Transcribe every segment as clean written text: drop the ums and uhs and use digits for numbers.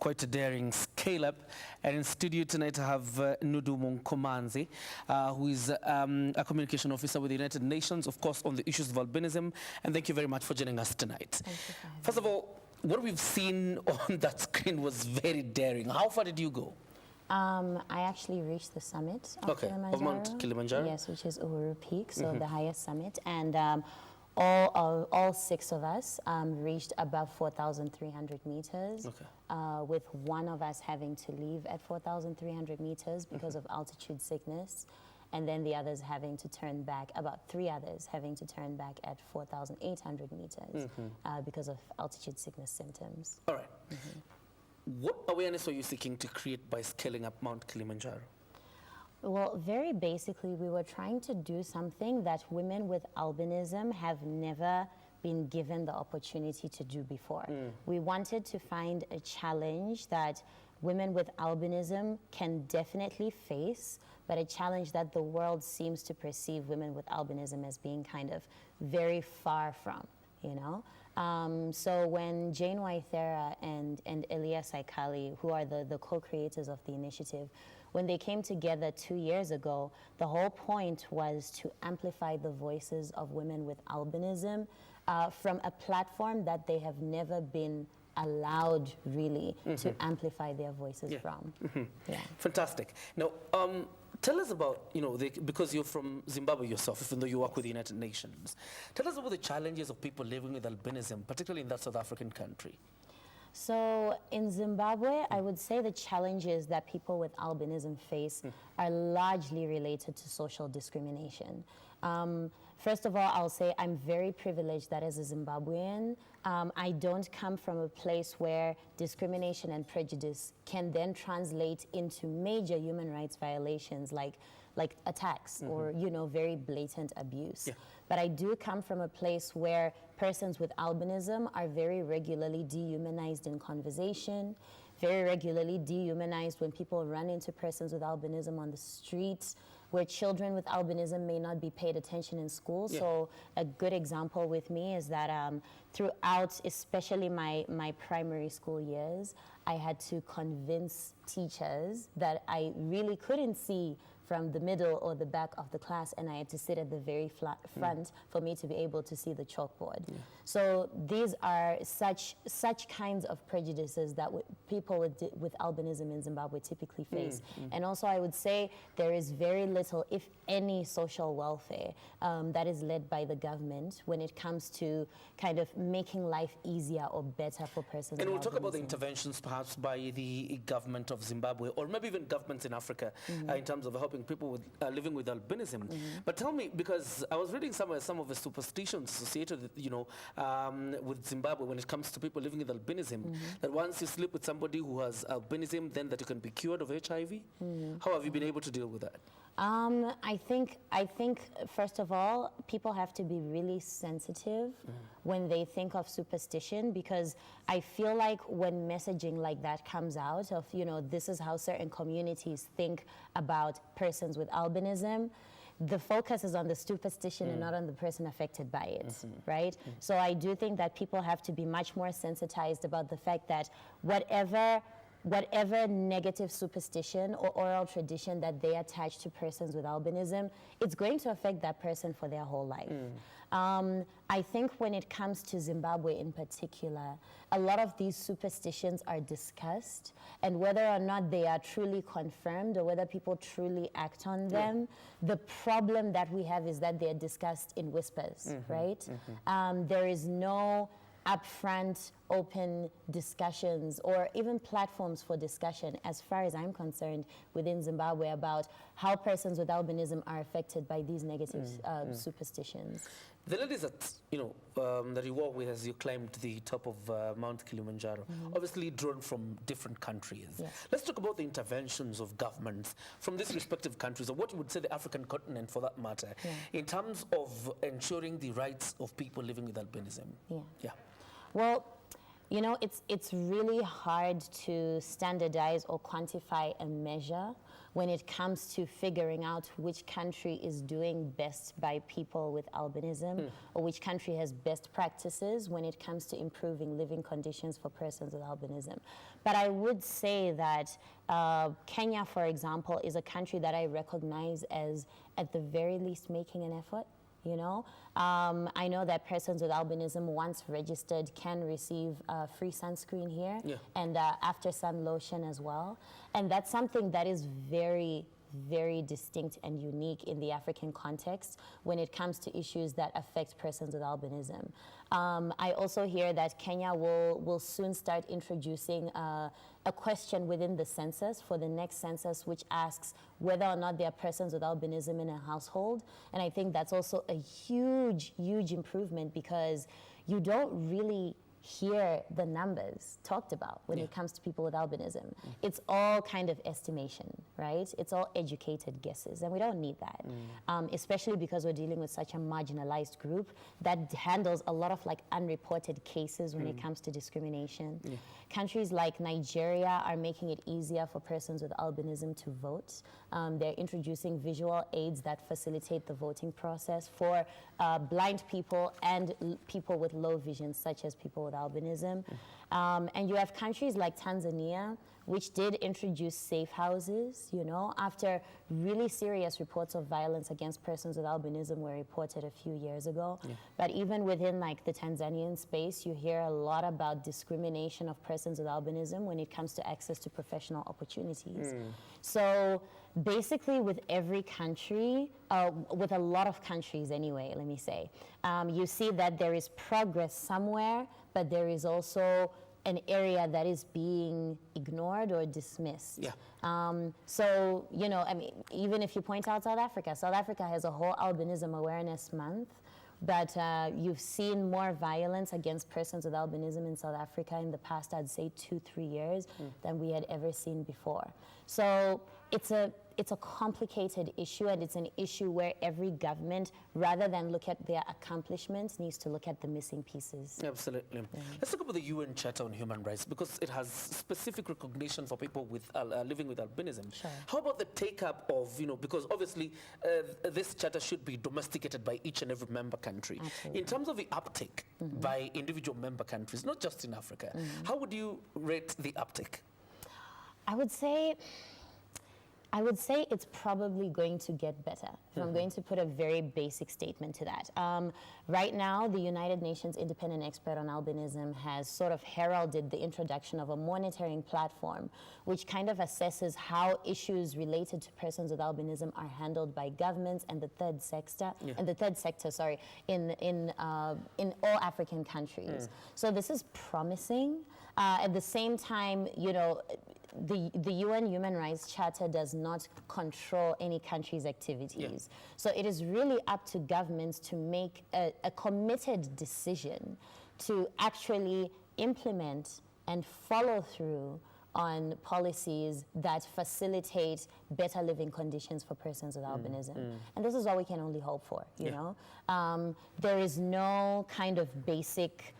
quite a daring scale-up. And in studio tonight I have Nodumo Ncomanzi, who is a communication officer with the United Nations, of course, on the issues of albinism. And thank you very much for joining us tonight. Thank you for having First of all, what we've seen on that screen was very daring. How far did you go? I actually reached the summit of Kilimanjaro. Of Mount Kilimanjaro? Yes, which is Uhuru Peak, so the highest summit. And all six of us reached above 4,300 meters, with one of us having to leave at 4,300 meters because of altitude sickness, and then the others having to turn back, about 3 others having to turn back at 4,800 meters because of altitude sickness symptoms. All right. What awareness are you seeking to create by scaling up Mount Kilimanjaro? Well, very basically, we were trying to do something that women with albinism have never been given the opportunity to do before. We wanted to find a challenge that women with albinism can definitely face, but a challenge that the world seems to perceive women with albinism as being kind of very far from, you know? So when Jane Waithera and Elias Aikali, who are the co-creators of the initiative, when they came together 2 years ago, the whole point was to amplify the voices of women with albinism from a platform that they have never been allowed, really, to amplify their voices from. Fantastic. Now, tell us about, because you're from Zimbabwe yourself, even though you work with the United Nations, tell us about the challenges of people living with albinism, particularly in that South African country. So in Zimbabwe, I would say the challenges that people with albinism face are largely related to social discrimination. First of all, I'll say I'm very privileged that as a Zimbabwean, I don't come from a place where discrimination and prejudice can then translate into major human rights violations like attacks or, very blatant abuse. But I do come from a place where persons with albinism are very regularly dehumanized in conversation, very regularly dehumanized when people run into persons with albinism on the streets, where children with albinism may not be paid attention in school. So a good example with me is that throughout, especially my primary school years, I had to convince teachers that I really couldn't see from the middle or the back of the class, and I had to sit at the very front for me to be able to see the chalkboard. So these are such kinds of prejudices that people with albinism in Zimbabwe typically face. And also I would say there is very little, if any, social welfare that is led by the government when it comes to kind of making life easier or better for persons with albinism. And we'll talk about the interventions perhaps by the government of Zimbabwe, or maybe even governments in Africa, in terms of helping people with, living with albinism. But tell me, because I was reading somewhere some of the superstitions associated with, with Zimbabwe when it comes to people living with albinism, that once you sleep with somebody who has albinism, then that you can be cured of HIV. How have you been able to deal with that? I think first of all, people have to be really sensitive when they think of superstition, because I feel like when messaging like that comes out of, this is how certain communities think about persons with albinism, the focus is on the superstition and not on the person affected by it, right? So I do think that people have to be much more sensitized about the fact that whatever negative superstition or oral tradition that they attach to persons with albinism, it's going to affect that person for their whole life. I think when it comes to Zimbabwe in particular, a lot of these superstitions are discussed, and whether or not they are truly confirmed or whether people truly act on them, the problem that we have is that they're discussed in whispers, right? There is no upfront, open discussions or even platforms for discussion, as far as I'm concerned, within Zimbabwe about how persons with albinism are affected by these negative superstitions. The ladies that, that you work with as you climbed the top of Mount Kilimanjaro, obviously drawn from different countries. Let's talk about the interventions of governments from these respective countries, or what you would say the African continent for that matter, in terms of ensuring the rights of people living with albinism. Well, it's really hard to standardize or quantify a measure when it comes to figuring out which country is doing best by people with albinism, or which country has best practices when it comes to improving living conditions for persons with albinism. But I would say that Kenya, for example, is a country that I recognize as at the very least making an effort. You know, I know that persons with albinism, once registered, can receive free sunscreen here, and after sun lotion as well. And that's something that is very, very distinct and unique in the African context when it comes to issues that affect persons with albinism. I also hear that Kenya will soon start introducing a question within the census for the next census, which asks whether or not there are persons with albinism in a household. And I think that's also a huge, huge improvement, because you don't really hear the numbers talked about when it comes to people with albinism. It's all kind of estimation, right? It's all educated guesses, and we don't need that, especially because we're dealing with such a marginalized group that handles a lot of like unreported cases when it comes to discrimination. Countries like Nigeria are making it easier for persons with albinism to vote. They're introducing visual aids that facilitate the voting process for blind people and people with low vision, such as people with albinism. And you have countries like Tanzania, which did introduce safe houses, you know, after really serious reports of violence against persons with albinism were reported a few years ago. But even within like the Tanzanian space, you hear a lot about discrimination of persons with albinism when it comes to access to professional opportunities. So basically with every country, with a lot of countries anyway, let me say, you see that there is progress somewhere, but there is also an area that is being ignored or dismissed. So, you know, I mean, even if you point out South Africa has a whole albinism awareness month, but you've seen more violence against persons with albinism in South Africa in the past, I'd say 2-3 years, than we had ever seen before. So it's a complicated issue, and it's an issue where every government, rather than look at their accomplishments, needs to look at the missing pieces. Absolutely. Let's talk about the UN Charter on Human Rights, because it has specific recognition for people with living with albinism. How about the take-up of, you know, because obviously this charter should be domesticated by each and every member country. In terms of the uptake by individual member countries, not just in Africa, how would you rate the uptake? I would say it's probably going to get better, if I'm going to put a very basic statement to that. Right now, the United Nations Independent Expert on Albinism has sort of heralded the introduction of a monitoring platform, which kind of assesses how issues related to persons with albinism are handled by governments and the third sector, in all African countries. So this is promising. At the same time, you know, the UN Human Rights Charter does not control any country's activities. So it is really up to governments to make a committed decision to actually implement and follow through on policies that facilitate better living conditions for persons with albinism. And this is all we can only hope for, you know? There is no kind of basic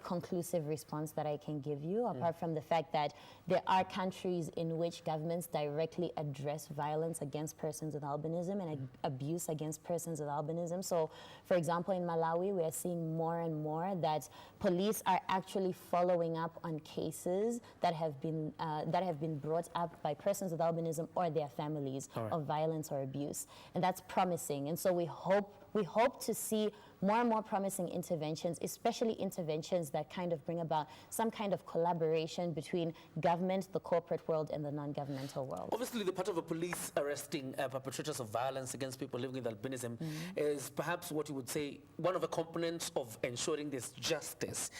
conclusive response that I can give you, apart from the fact that there are countries in which governments directly address violence against persons with albinism and abuse against persons with albinism. So, for example, in Malawi, we are seeing more and more that police are actually following up on cases that have been brought up by persons with albinism or their families of violence or abuse, and that's promising. And so we hope to see more and more promising interventions, especially interventions that kind of bring about some kind of collaboration between government, the corporate world, and the non-governmental world. Obviously, the part of a police arresting perpetrators of violence against people living with albinism is perhaps what you would say one of the components of ensuring there's justice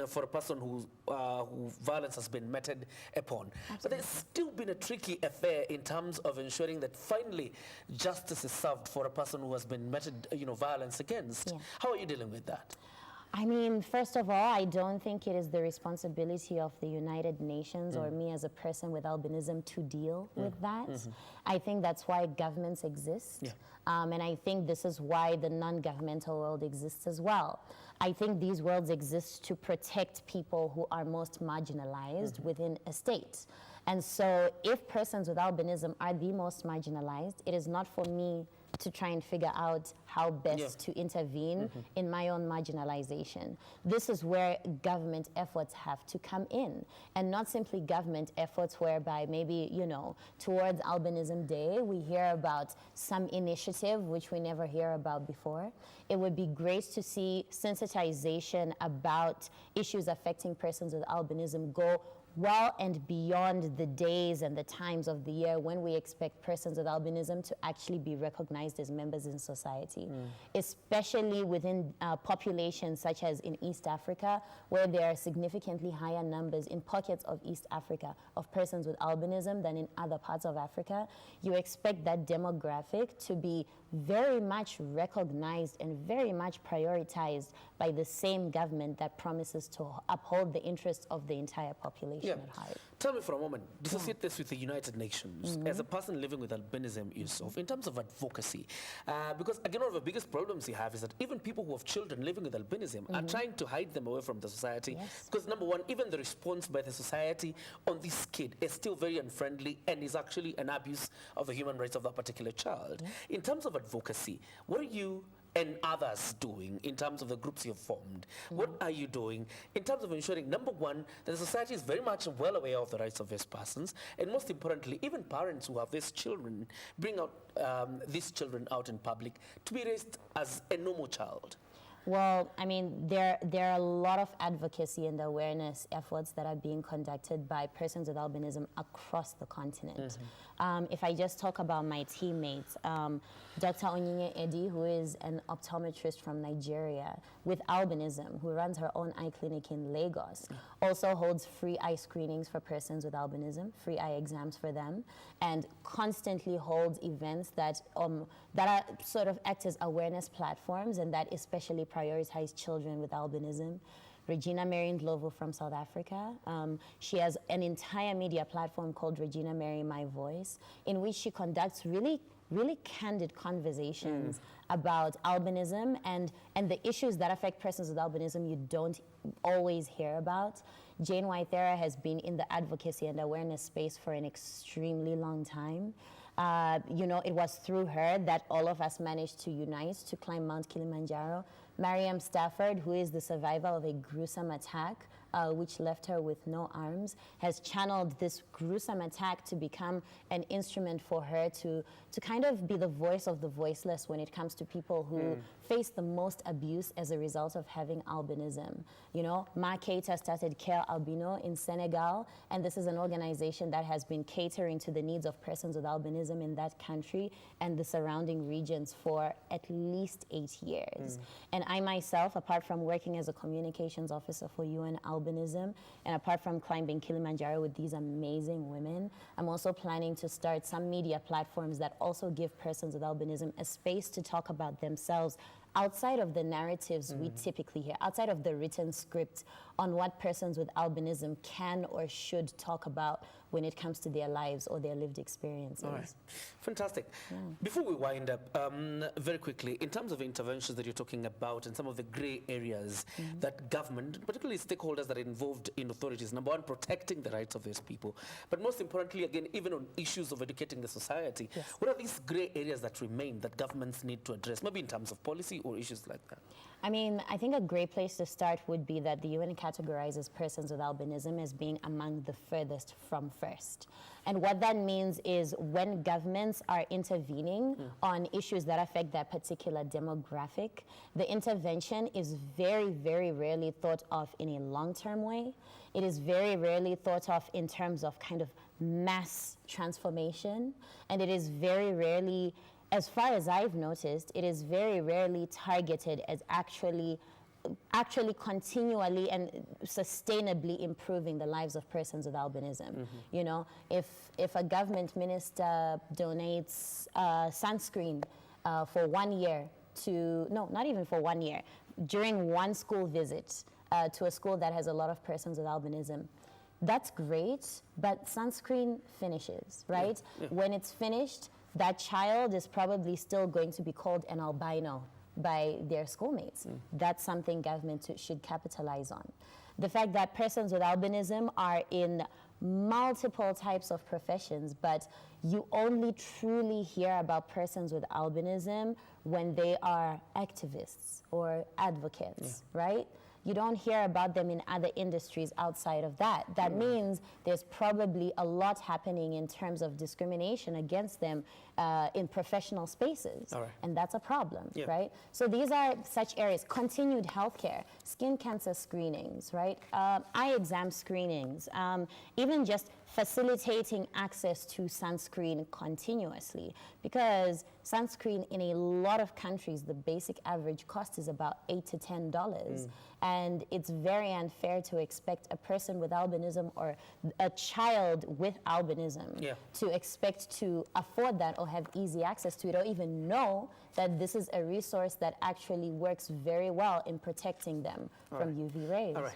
for a person who violence has been meted upon. But there's still been a tricky affair in terms of ensuring that finally justice is served for a person who has been meted, you know, violence against. How are you dealing with that? I mean, first of all, I don't think it is the responsibility of the United Nations or me as a person with albinism to deal with that. I think that's why governments exist. And I think this is why the non-governmental world exists as well. I think these worlds exist to protect people who are most marginalized within a state. And so if persons with albinism are the most marginalized, it is not for me to try and figure out how best to intervene in my own marginalization. This is where government efforts have to come in, and not simply government efforts whereby maybe, you know, towards Albinism Day, we hear about some initiative which we never hear about before. It would be great to see sensitization about issues affecting persons with albinism go well and beyond the days and the times of the year when we expect persons with albinism to actually be recognized as members in society, especially within populations such as in East Africa, where there are significantly higher numbers in pockets of East Africa of persons with albinism than in other parts of Africa. You expect that demographic to be very much recognized and very much prioritized by the same government that promises to uphold the interests of the entire population at heart. Tell me for a moment, dissociate this with the United Nations. As a person living with albinism yourself, in terms of advocacy, because again, one of the biggest problems you have is that even people who have children living with albinism are trying to hide them away from the society. Because number one, even the response by the society on this kid is still very unfriendly and is actually an abuse of the human rights of that particular child. In terms of advocacy, what are you and others doing in terms of the groups you've formed? What are you doing in terms of ensuring, number one, that the society is very much well aware of the rights of these persons, and most importantly, even parents who have these children bring out these children out in public to be raised as a normal child? Well, I mean, there are a lot of advocacy and awareness efforts that are being conducted by persons with albinism across the continent. If I just talk about my teammates, Dr. Onyinye Eddy, who is an optometrist from Nigeria with albinism, who runs her own eye clinic in Lagos, also holds free eye screenings for persons with albinism, free eye exams for them, and constantly holds events that are sort of act as awareness platforms and that especially prioritize children with albinism. Regina Mary Ndlovu from South Africa. She has an entire media platform called Regina Mary My Voice, in which she conducts really candid conversations about albinism and the issues that affect persons with albinism you don't always hear about. Jane Waithera has been in the advocacy and awareness space for an extremely long time. You know, it was through her that all of us managed to unite to climb Mount Kilimanjaro. Mariam Stafford, who is the survivor of a gruesome attack, which left her with no arms, has channeled this gruesome attack to become an instrument for her to kind of be the voice of the voiceless when it comes to people who face the most abuse as a result of having albinism. You know, Ma Keita started Care Albino in Senegal, and this is an organization that has been catering to the needs of persons with albinism in that country and the surrounding regions for at least 8 years. And I myself, apart from working as a communications officer for UN Albinism, and apart from climbing Kilimanjaro with these amazing women, I'm also planning to start some media platforms that also give persons with albinism a space to talk about themselves outside of the narratives we typically hear, outside of the written script on what persons with albinism can or should talk about when it comes to their lives or their lived experiences. All right. Fantastic. Before we wind up, very quickly, in terms of interventions that you're talking about and some of the grey areas that government, particularly stakeholders that are involved in authorities, number one, protecting the rights of these people, but most importantly, again, even on issues of educating the society, what are these grey areas that remain that governments need to address, maybe in terms of policy or issues like that? I mean, I think a great place to start would be that the UN categorizes persons with albinism as being among the furthest from first. And what that means is when governments are intervening on issues that affect that particular demographic, the intervention is very, very rarely thought of in a long-term way. It is very rarely thought of in terms of kind of mass transformation, and it is very rarely, as far as I've noticed, it is very rarely targeted as actually continually and sustainably improving the lives of persons with albinism. You know, if a government minister donates sunscreen for 1 year to, no, not even for 1 year, during one school visit to a school that has a lot of persons with albinism, that's great, but sunscreen finishes, right? When it's finished, that child is probably still going to be called an albino by their schoolmates. That's something government should capitalize on. The fact that persons with albinism are in multiple types of professions, but you only truly hear about persons with albinism when they are activists or advocates, right? You don't hear about them in other industries outside of that. That means there's probably a lot happening in terms of discrimination against them in professional spaces. And that's a problem, right? So these are such areas. Continued healthcare, skin cancer screenings, right? Eye exam screenings, even just facilitating access to sunscreen continuously, because sunscreen in a lot of countries, the basic average cost is about $8 to $10. And it's very unfair to expect a person with albinism or a child with albinism to expect to afford that or have easy access to it, or even know that this is a resource that actually works very well in protecting them from UV rays. All right.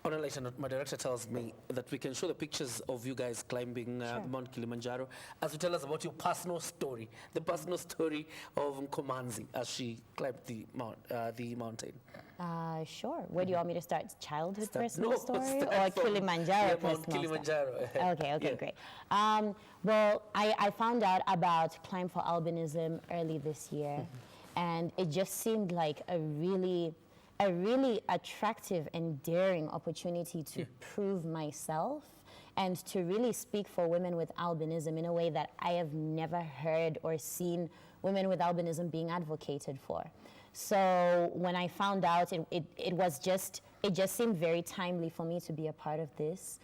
On a later note, my director tells me that we can show the pictures of you guys climbing Mount Kilimanjaro as you tell us about your personal story, the personal story of Ncomanzi as she climbed the mountain. Sure. Where do you want me to start? Childhood personal No, story start or from Kilimanjaro personal Mount Kilimanjaro. story? Okay, great. Well, I found out about Climb for Albinism early this year, and it just seemed like a really attractive and daring opportunity to prove myself and to really speak for women with albinism in a way that I have never heard or seen women with albinism being advocated for. So when I found out, it just seemed very timely for me to be a part of this.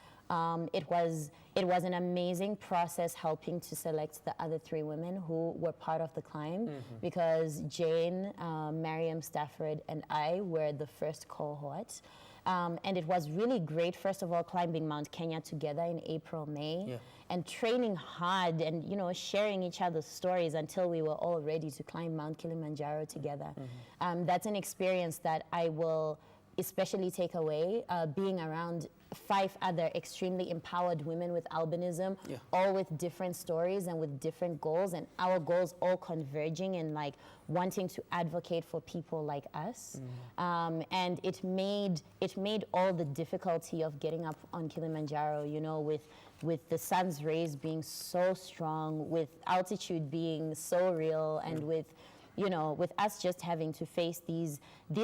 It was an amazing process helping to select the other 3 women who were part of the climb, because Jane, Mariam Stafford, and I were the first cohort. And it was really great, first of all, climbing Mount Kenya together in April, May, and training hard and, sharing each other's stories until we were all ready to climb Mount Kilimanjaro together. That's an experience that I will especially take away, being around 5 other extremely empowered women with albinism, all with different stories and with different goals, and our goals all converging in like wanting to advocate for people like us. And it made all the difficulty of getting up on Kilimanjaro, with the sun's rays being so strong, with altitude being so real, and with us just having to face these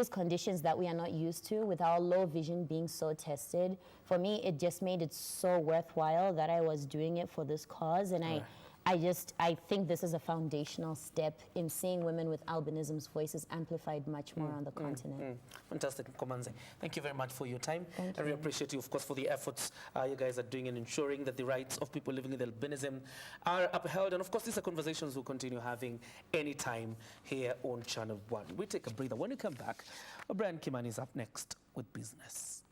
conditions that we are not used to, with our low vision being so tested. For me, it just made it so worthwhile that I was doing it for this cause. And I think this is a foundational step in seeing women with albinism's voices amplified much more on the continent. Fantastic, Ncomanzi. Thank you very much for your time. Thank I really appreciate you, of course, for the efforts you guys are doing in ensuring that the rights of people living with albinism are upheld. And of course, these are conversations we'll continue having anytime here on Channel 1. We take a breather. When we come back, Brian Kimani is up next with business.